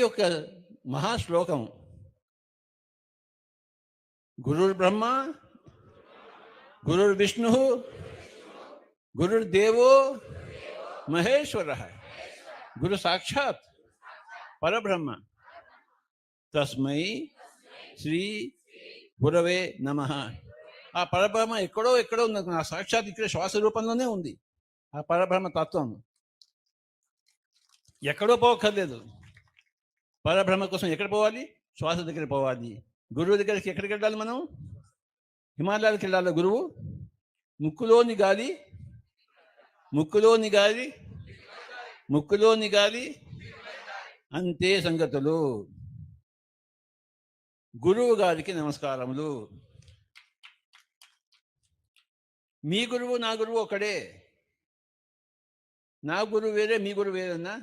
యొక్క మహాశ్లోకం. గురుర్బ్రహ్మ గురుర్విష్ణు గురుర్దేవో మహేశ్వర గురు సాక్షాత్ పరబ్రహ్మ తస్మై శ్రీ గురవే నమః. ఆ పరబ్రహ్మ ఎక్కడో ఉంది, ఆ సాక్షాత్ ఇక్కడ శ్వాస రూపంలోనే ఉంది. ఆ పరబ్రహ్మ తత్వం ఎక్కడో పోవక్కర్లేదు. పరబ్రహ్మ కోసం ఎక్కడ పోవాలి? శ్వాస దగ్గర పోవాలి. గురువు దగ్గరికి ఎక్కడికి వెళ్ళాలి? మనం హిమాలయాలకు వెళ్ళాలి. గురువు ముక్కులోని గాలి అంతే సంగతులు. గురువు గారికి నమస్కారములు. మీ గురువు నా గురువు ఒకడే. నా గురువు వేరే, మీ గురువు వేరేనా?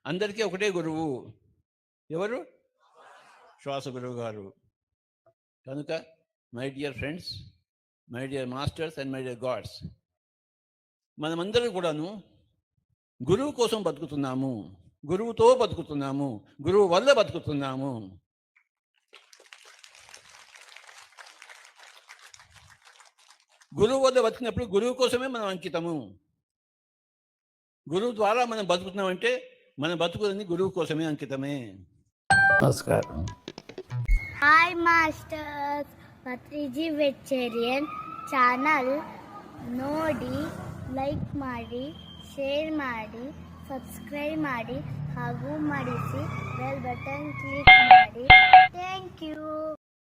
అందరికీ ఒకటే గురువు. ఎవరు? శ్వాస గురువు గారు. కనుక my dear friends, my dear masters and my dear God's, మనమందరం కూడాను గురువు కోసం బతుకుతున్నాము, గురువుతో బతుకుతున్నాము, గురువు వల్ల బతుకుతున్నాము. గురువు వల్ల బతికినప్పుడు గురువు కోసమే మనం అంకితము. గురువు ద్వారా మనం బతుకుతున్నామంటే మన బతుకులని గురువు కోసమే అంకితమే. నమస్కారం. హాయ్ మాస్టర్స్, ಪತ್ರಿಜಿ ವೆಚ್ಚೇರಿಯನ್ ಚಾನಲ್ ನೋಡಿ, ಲೈಕ್ ಮಾಡಿ, ಶೇರ್ ಮಾಡಿ, ಸಬ್ಸ್ಕ್ರೈಬ್ ಮಾಡಿ ಹಾಗೂ ಮಾಡಿಸಿ ಬೆಲ್ ಬಟನ್ ಕ್ಲಿಕ್ ಮಾಡಿ. Thank you.